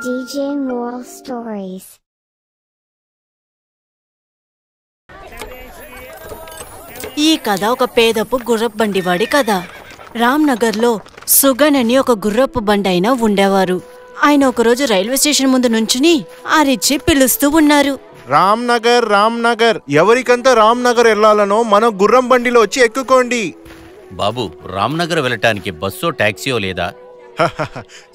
DJ Moral Stories. ఈ కథ ఒక పేదపు గుర్రపు బండివాడి కథ. రామ్నగర్లో సుగన్ అని ఒక గుర్రపు బండి అయినా ఉండేవారు. ఆయన ఒకరోజు రైల్వే స్టేషన్ ముందు నుంచుని ఆరిచ్చి పిలుస్తూ ఉన్నారు. రామ్నగర్ రామ్నగర్, ఎవరికంతా రామ్నగర్ వెళ్లాలనో మన గుర్రం బండిలో వచ్చి ఎక్కుకోండి. బాబు, రామ్నగర్ వెళ్ళటానికి బస్సో టాక్సీయో లేదా?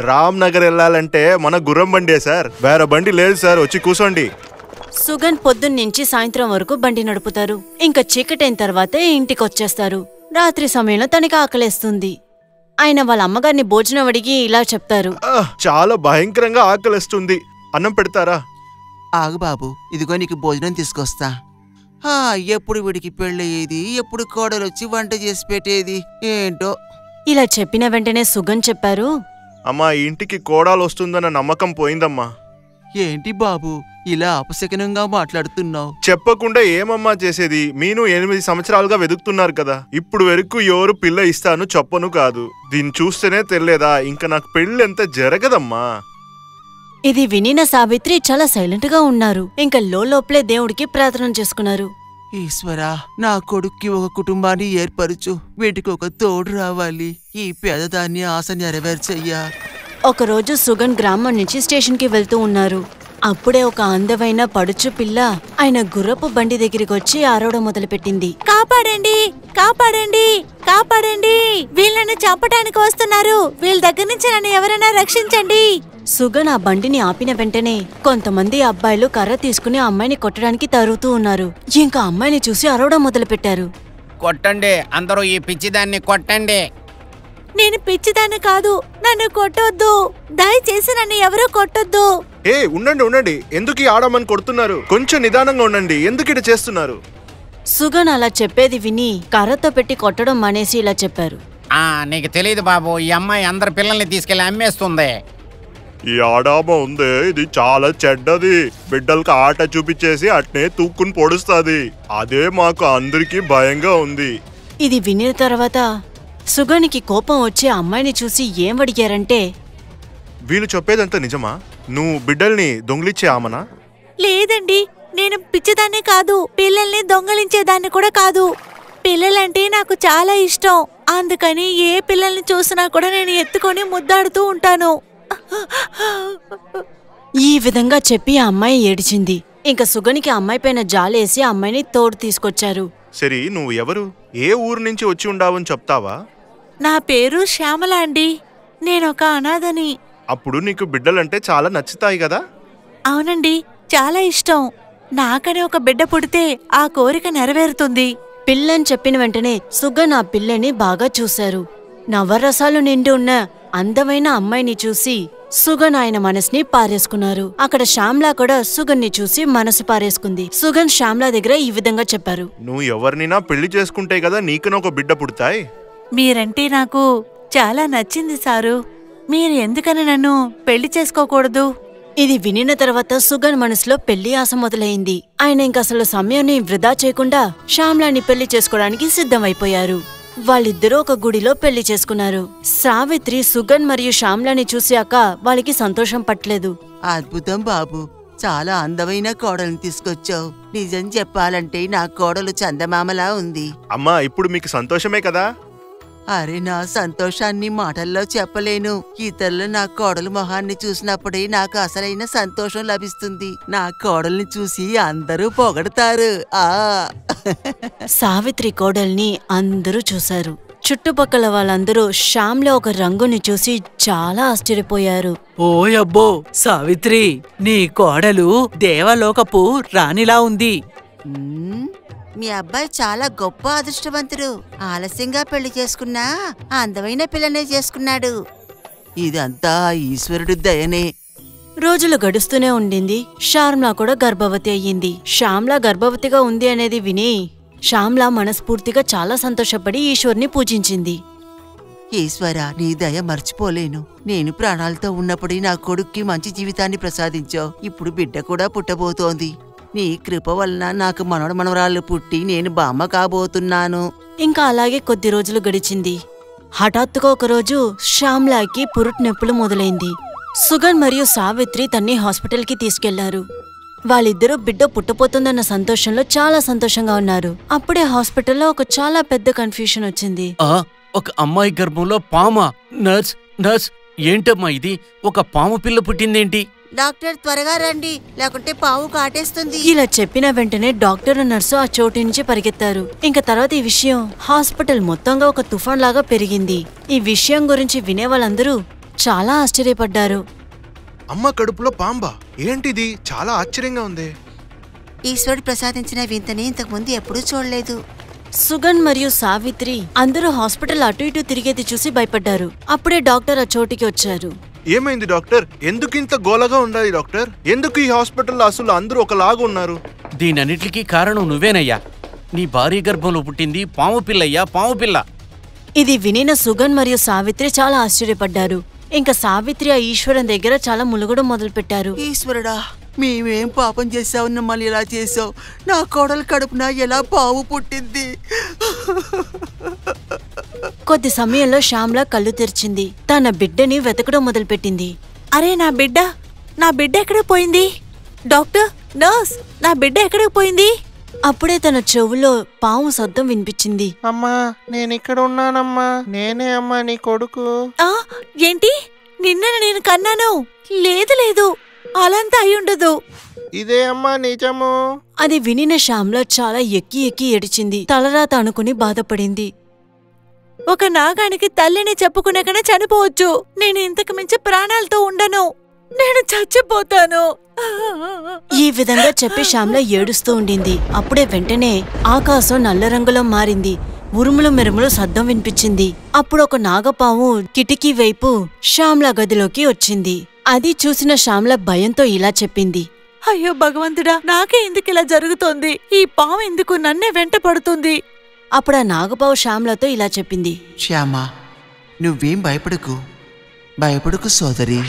రామ్నగర్ వెళ్ళాలంటే మన గుర్రం బండే సార్, వేరే బండి లేదు సార్, వచ్చి కూసోండి. సుగన్ పొద్దున్నుంచి సాయంత్రం వరకు బండి నడుపుతారు. ఇంకా చీకటైన తర్వాతే ఇంటికొచ్చేస్తారు. రాత్రి సమయంలో తనకి ఆకలేస్తుంది. ఆయన వాళ్ళ అమ్మగారిని భోజనం అడిగి ఇలా చెప్తారు. చాలా భయంకరంగా ఆకలిస్తుంది, అన్నం పెడతారా? ఆగు బాబు, ఇదిగో నీకు భోజనం తీసుకొస్తా. ఎప్పుడు వీడికి పెళ్ళయ్యేది, ఎప్పుడు కోడలొచ్చి వంట చేసి పెట్టేది ఏంటో. ఇలా చెప్పిన వెంటనే సుగన్ చెప్పారు, అమ్మా, ఇంటికి కోడాలు వస్తుందన్న నమ్మకం పోయిందమ్మా. ఏంటి బాబు ఇలా అపశకనంగా మాట్లాడుతున్నావు? చెప్పకుండా ఏమమ్మా చేసేది? మీను 8 సంవత్సరాలుగా వెతుకుతున్నారు కదా, ఇప్పుడు వరకు ఎవరు పిల్ల ఇస్తాను చెప్పను కాదు. దీన్ని చూస్తేనే తెలియదా ఇంకా నాకు పెళ్ళి ఎంత జరగదమ్మా. ఇది వినిన సావిత్రి చాలా సైలెంట్ గా ఉన్నారు. ఇంకా లోపలే దేవుడికి ప్రార్థన చేసుకున్నారు. ఈశ్వరా, నా కొడుక్కి ఒక కుటుంబాన్ని ఏర్పరచు, వీటికి ఒక తోడు రావాలి. ఈ పేదదాన్ని ఆశ నెరవేర్చయ్యా. ఒకరోజు సుగన్ గ్రామం నుంచి స్టేషన్ కి వెళ్తూ ఉన్నారు. అప్పుడే ఒక అందమైన పడుచు పిల్ల ఆయన గుర్రపు బండి దగ్గరికి వచ్చి ఆరవడం మొదలుపెట్టింది. కాపాడండి, కాపాడండి, కాపాడండి, వీళ్ళని చంపడానికి వస్తున్నారు, వీళ్ళ దగ్గర నుంచి నన్ను ఎవరైనా రక్షించండి. సుగన్ ఆ బండిని ఆపిన వెంటనే కొంతమంది అబ్బాయిలు కర్ర తీసుకుని అమ్మాయిని కొట్టడానికి తరుగుతూ ఉన్నారు. ఇంకా అమ్మాయిని చూసి అరవడం మొదలు పెట్టారు. కొట్టండి, అందరూ ఈ పిచ్చిదాన్ని కొట్టండి. నేను పిచ్చిదాన్ని కాదు, నన్ను కొట్టొద్దు, దయచేసి నన్ను ఎవరూ కొట్టొద్దు. ఉండండి ఉండండి, ఎందుకు ఈ ఆడమని కొడుతున్నారు? కొంచెం నిదానంగా ఉండండి, ఎందుకు ఇటు చేస్తున్నారు? సుగన్ అలా చెప్పేది విని కర్రతో పెట్టి కొట్టడం మానేసి ఇలా చెప్పారు. నీకు తెలియదు బాబు, ఈ అమ్మాయి అందరి పిల్లల్ని తీసుకెళ్లి అమ్మేస్తుంది. ఈ ఆడామ ఉందే, ఇది చాలా చెడ్డది. బిడ్డలకు ఆట చూపించేసి అట్నే తూక్కుని పొడుస్తుంది. అదే మాకు అందరికీ భయంగా ఉంది. ఇది వినిన తర్వాత సుగన్కి కోపం వచ్చి అమ్మాయిని చూసి ఏం అడిగారంటే, వీళ్ళు చెప్పేదంతా నిజమా? నువ్వు బిడ్డల్ని దొంగిలిచ్చే ఆమనా? లేదండి, నేను పిచ్చిదాన్ని కాదు, పిల్లల్ని దొంగలించేదాన్ని కూడా కాదు. పిల్లలంటే నాకు చాలా ఇష్టం, అందుకని ఏ పిల్లల్ని చూసినా కూడా నేను ఎత్తుకొని ముద్దాడుతూ ఉంటాను. ఈ విధంగా చెప్పి ఆ అమ్మాయి ఏడిచింది. ఇంకా సుగనికి అమ్మాయి పైన జాలేసి అమ్మాయిని తోడు తీసుకొచ్చారు. సరే, నువ్వు ఎవరు, ఏ ఊరు నుంచి వచ్చి ఉండావని చెప్తావా? నా పేరు శ్యామల అండి, నేనొక అనాథని. అప్పుడు నీకు బిడ్డలంటే చాలా నచ్చుతాయి కదా? అవునండి, చాలా ఇష్టం. నాకనే ఒక బిడ్డ పుడితే ఆ కోరిక నెరవేరుతుంది. పిల్లని చెప్పిన వెంటనే సుగన్ ఆ పిల్లని బాగా చూశారు. నవరసాలు నిండి ఉన్న అందమైన అమ్మాయిని చూసి సుగన్ ఆయన మనసుని పారేసుకున్నారు. అక్కడ శ్యామ్లా కూడా సుగన్ని చూసి మనసు పారేసుకుంది. సుగన్ శ్యామ్లా దగ్గర ఈ విధంగా చెప్పారు, నువ్వు ఎవరినైనా పెళ్లి చేసుకుంటే కదా నీకున ఒక బిడ్డ పుడతాయి. మీరంటే నాకు చాలా నచ్చింది సారు, మీరు ఎందుకని నన్ను పెళ్లి చేసుకోకూడదు? ఇది వినిన తర్వాత సుగన్ మనసులో పెళ్లి ఆశ మొదలైంది. ఆయన ఇంకసలు సమయాన్ని వృధా చేయకుండా శ్యామ్లాని పెళ్లి చేసుకోవడానికి సిద్ధమైపోయారు. వాళ్ళిద్దరూ ఒక గుడిలో పెళ్లి చేసుకున్నారు. సావిత్రి సుగన్ మరియు శ్యామ్లాని చూశాక వాళ్ళకి సంతోషం పట్టలేదు. అద్భుతం బాబు, చాలా అందమైన కోడల్ని తీసుకొచ్చావు. నిజం చెప్పాలంటే నా కోడలు చందమామలా ఉంది. అమ్మా, ఇప్పుడు మీకు సంతోషమే కదా? అరే, నా సంతోషాన్ని మాటల్లో చెప్పలేను. ఇతరులు నా కోడలు మొహాన్ని చూసినప్పుడే నాకు అసలైన సంతోషం లభిస్తుంది. నా కోడల్ని చూసి అందరూ పొగడతారు. సావిత్రి కోడల్ని అందరూ చూశారు. చుట్టుపక్కల వాళ్ళందరూ శ్యామ్లో ఒక రంగుని చూసి చాలా ఆశ్చర్యపోయారు. ఓయబ్బో సావిత్రి, నీ కోడలు దేవలోకపు రాణిలా ఉంది. మీ అబ్బాయి చాలా గొప్ప అదృష్టవంతుడు. ఆలస్యంగా పెళ్లి చేసుకున్నా అందమైన పిల్లనే చేసుకున్నాడు. ఇదంతా ఈశ్వరుడి దయనే. రోజులు గడుస్తూనే ఉండింది. శ్యామ్లా కూడా గర్భవతి అయ్యింది. శ్యామ్లా గర్భవతిగా ఉంది అనేది విని శ్యామ్లా మనస్ఫూర్తిగా చాలా సంతోషపడి ఈశ్వర్ని పూజించింది. ఈశ్వరా, నీ దయ మర్చిపోలేను. నేను ప్రాణాలతో ఉన్నప్పుడే నా కొడుక్కి మంచి జీవితాన్ని ప్రసాదించావు. ఇప్పుడు బిడ్డ కూడా పుట్టబోతోంది. నీ కృప వలన నాకు మనవరాళ్ళు పుట్టి నేను బామ్మ కాబోతున్నాను. ఇంకా అలాగే కొద్ది రోజులు గడిచింది. హఠాత్తుగా ఒకరోజు శ్యామ్లాకి పురుటి నొప్పులు మొదలైంది. సుగన్ మరియు సావిత్రి తన్ని హాస్పిటల్కి తీసుకెళ్లారు. వాళ్ళిద్దరూ బిడ్డ పుట్టపోతుందన్న సంతోషంలో చాలా సంతోషంగా ఉన్నారు. అప్పుడే హాస్పిటల్లో ఒక చాలా పెద్ద కన్ఫ్యూషన్ వచ్చింది. ఒక అమ్మాయి గర్భంలో పామా? నర్స్ నర్స్ ఏంటమ్మా ఇది? ఒక పాము పిల్ల పుట్టిందేంటి? డాక్టర్ త్వరగా రండి, లేకుంటే పాము కాటేస్తుంది. ఇలా చెప్పిన వెంటనే డాక్టర్ నర్సు ఆ చోటు నుంచి పరిగెత్తారు. ఇంకా తర్వాత ఈ విషయం హాస్పిటల్ మొత్తంగా ఒక తుఫాన్ లాగా పెరిగింది. ఈ విషయం గురించి వినే వాళ్ళందరూ చాలా ఆశ్చర్యపడ్డారు. అమ్మ కడుపులో పాంబా ఏంటిది? చాలా ఆశ్చర్యంగా ఉంది. ఈశ్వరుడు ప్రసాదించిన వింతని ఇంతకుముందు ఎప్పుడూ చూడలేదు. సుగన్ మరియు సావిత్రి అందరూ హాస్పిటల్ అటు ఇటు తిరిగేది చూసి భయపడ్డారు. అప్పుడే డాక్టర్ ఆ చోటికి వచ్చారు. ఏమైంది డాక్టర్? ఎందుకు ఇంత గోలగా ఉండాలి డాక్టర్? ఎందుకు ఈ హాస్పిటల్లో అసలు అందరూ ఒకలాగా ఉన్నారు? దీనన్నిటికీ కారణం నువ్వేనయ్యా. నీ భార్య గర్భంలో పుట్టింది పాము పిల్లయ్యా, పాము పిల్ల. ఇది వినిన సుగన్ మరియు సావిత్రి చాలా ఆశ్చర్యపడ్డారు. ఇంకా సావిత్రి ఆ ఈశ్వరుని దగ్గర చాలా ములుగడం మొదలుపెట్టారు. ఈశ్వరుడా, మేమేం పాపం చేసావు, మమ్మల్ని ఇలా చేసావు? నా కోడలు కడుపున ఎలా పాము పుట్టింది? కొద్ది సమయంలో శ్యామ్లా కళ్ళు తెరిచింది. తన బిడ్డని వెతకడం మొదలుపెట్టింది. అరే నా బిడ్డ ఎక్కడికి పోయింది? డాక్టర్, నర్స్, నా బిడ్డ ఎక్కడికి పోయింది? అప్పుడే తన చెవులో పాము శబ్దం వినిపించింది. అమ్మా, నేనిక్కడ ఉన్నానమ్మా. నేనే అమ్మా నీ కొడుకు. ఏంటి? నిన్న నేను కన్నాను? లేదు, అలాంతా అయ్యుండదు. ఇదే అమ్మా నిజము. అది వినిన శ్యామ్లా చాలా ఎక్కి ఎక్కి ఏడిచింది. తలరాత అనుకుని బాధపడింది. ఒక నాగానికి తల్లిని చెప్పుకునే కన్నా చనిపోవచ్చు. నేను ఇంతకు మించి ప్రాణాలతో ఉండను. నేను చచ్చిపోతాను. ఈ విధంగా చెప్పి శ్యామ్లా ఏడుస్తూ ఉండింది. అప్పుడే వెంటనే ఆకాశం నల్ల రంగులో మారింది. ఉరుములు మెరుములు శబ్దం వినిపించింది. అప్పుడు ఒక నాగపాము కిటికీ వైపు శ్యామ్లా గదిలోకి వచ్చింది. అది చూసిన శ్యామ్లా భయంతో ఇలా చెప్పింది. అయ్యో భగవంతుడా, నాకే ఎందుకు ఇలా జరుగుతోంది? ఈ పాము ఎందుకు నన్నే వెంట పడుతుంది? అప్పుడు ఆ నాగపావు శ్యామ్లాతో ఇలా చెప్పింది. శ్యామా, నువ్వేం భయపడకు సోదరి.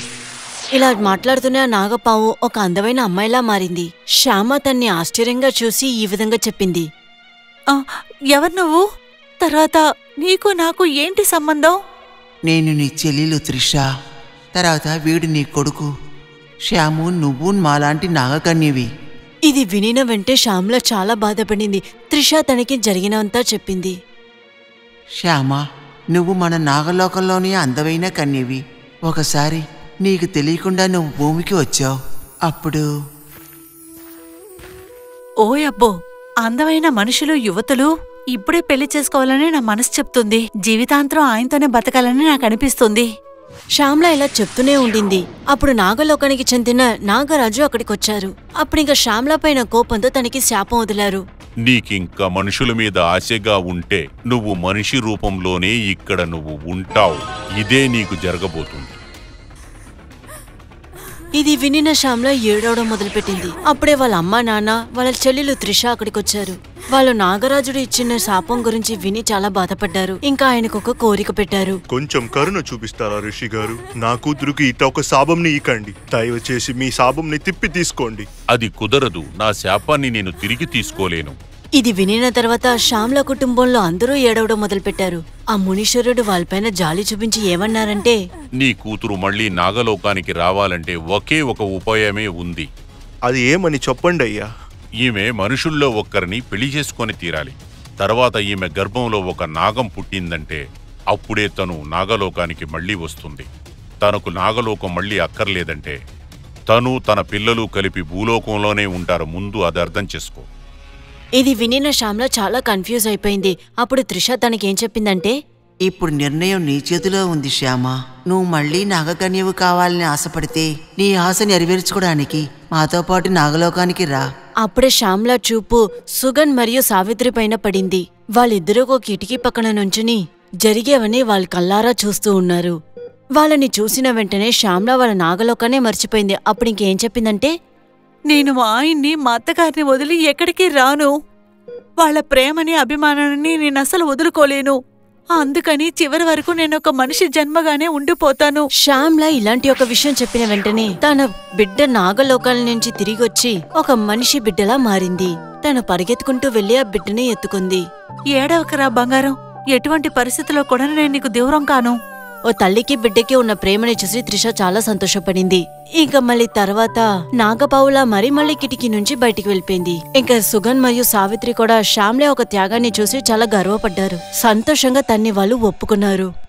ఇలా మాట్లాడుతూనే ఆ నాగపావు ఒక అందమైన అమ్మాయిలా మారింది. శ్యామ తన్ని ఆశ్చర్యంగా చూసి ఈ విధంగా చెప్పింది. ఎవరు నువ్వు? తర్వాత నీకు నాకు ఏంటి సంబంధం? నేను నీ చెల్లెలు త్రిష. తర్వాత వీడు నీ కొడుకు శ్యాము. నువ్వు మాలాంటి నాగకన్యవి. ఇది వినిన వెంటే శ్యామ్లా చాలా బాధపడింది. త్రిష తనకి జరిగినంతా చెప్పింది. శ్యామా, నువ్వు మన నాగలోకంలోని అందమైన కన్యవి. ఒకసారి నీకు తెలియకుండా నువ్వు భూమికి వచ్చావు. అప్పుడు ఓయబ్బో, అందమైన మనుషులు, యువతులు ఇప్పుడే పెళ్లి చేసుకోవాలని నా మనసు చెప్తుంది. జీవితాంతరం ఆయనతోనే బతకాలని నాకు అనిపిస్తుంది. శ్యామ్లా ఇలా చెప్తూనే ఉండింది. అప్పుడు నాగలోకానికి చెందిన నాగరాజు అక్కడికొచ్చారు. అప్పుడింక శ్యామ్లా పైన కోపంతో తనకి శాపం వదిలారు. నీకింక మనుషుల మీద ఆశగా ఉంటే నువ్వు మనిషి రూపంలోనే ఇక్కడ నువ్వు ఉంటావు. ఇదే నీకు జరగబోతుంది. ఇది వినిన శ్యామ్లా ఏడవడం మొదలుపెట్టింది. అప్పుడే వాళ్ళ అమ్మా నాన్న, వాళ్ళ చెల్లెలు త్రిష అక్కడికొచ్చారు. వాళ్ళు నాగరాజుడు ఇచ్చిన శాపం గురించి విని చాలా బాధపడ్డారు. ఇంకా ఆయనకు ఒక కోరిక పెట్టారు. కొంచెం కరుణ చూపిస్తారా ఋషి గారు? నా కూతురుకి ఇట్లా ఒక శాపంని ఇకండి. దయచేసి మీ శాపంని తిప్పి తీసుకోండి. అది కుదరదు. నా శాపాన్ని నేను తిరిగి తీసుకోలేను. ఇది వినిన తర్వాత శ్యామ్లా కుటుంబంలో అందరూ ఏడవడం మొదలుపెట్టారు. ఆ మునీశ్వరుడు వాళ్ళపైన జాలి చూపించి ఏమన్నారంటే, నీ కూతురు మళ్ళీ నాగలోకానికి రావాలంటే ఒకే ఒక ఉపాయమే ఉంది. అది ఏమని చెప్పండి అయ్యా. ఈమె మనుషుల్లో ఒక్కరిని పెళ్లి చేసుకొని తీరాలి. తర్వాత ఈమె గర్భంలో ఒక నాగం పుట్టిందంటే అప్పుడే తను నాగలోకానికి మళ్ళీ వస్తుంది. తనకు నాగలోకం మళ్ళీ అక్కర్లేదంటే తను తన పిల్లలు కలిపి భూలోకంలోనే ఉంటారు. ముందు అది అర్థం చేసుకో. ఇది వినిన శ్యామ్లా చాలా కన్ఫ్యూజ్ అయిపోయింది. అప్పుడు త్రిష తనకేం చెప్పిందంటే, ఇప్పుడు నిర్ణయం నీ చేతిలో ఉంది శ్యామా. నువ్వు మళ్ళీ నాగకన్యవు కావాలని ఆశపడితే నీ ఆశ నెరవేర్చుకోవడానికి మాతో పాటు నాగలోకానికి రా. అప్పుడే శ్యామ్లా చూపు సుగన్ మరియు సావిత్రి పైన పడింది. వాళ్ళిద్దరూ ఒక కిటికీ పక్కన నుంచుని జరిగేవని వాళ్ళ కల్లారా చూస్తూ ఉన్నారు. వాళ్ళని చూసిన వెంటనే శ్యామ్లా వాళ్ళ నాగలోకానే మర్చిపోయింది. అప్పుడు ఇంకేం చెప్పిందంటే, నేను మా ఆయన్ని, మా అత్తగారిని వదిలి ఎక్కడికి రాను. వాళ్ళ ప్రేమని, అభిమానాన్ని నేను అసలు వదులుకోలేను. అందుకని చివరి వరకు నేను ఒక మనిషి జన్మగానే ఉండిపోతాను. శ్యామ్లా ఇలాంటి ఒక విషయం చెప్పిన వెంటనే తన బిడ్డ నాగలోకాల నుంచి తిరిగొచ్చి ఒక మనిషి బిడ్డలా మారింది. తను పరిగెత్తుకుంటూ వెళ్లి ఆ బిడ్డని ఎత్తుకుంది. ఏడవకరా బంగారం, ఎటువంటి పరిస్థితిలో కూడా నేను నీకు దూరం కాను. ఓ తల్లికి బిడ్డకి ఉన్న ప్రేమని చూసి త్రిష చాలా సంతోషపడింది. ఇంకా మళ్ళీ తర్వాత నాగపావులా మళ్ళీ కిటికీ నుంచి బయటికి వెళ్ళిపోయింది. ఇంకా సుగన్ మరియు సావిత్రి కూడా శ్యామ్లే ఒక త్యాగాన్ని చూసి చాలా గర్వపడ్డారు. సంతోషంగా తన్ని వాళ్ళు ఒప్పుకున్నారు.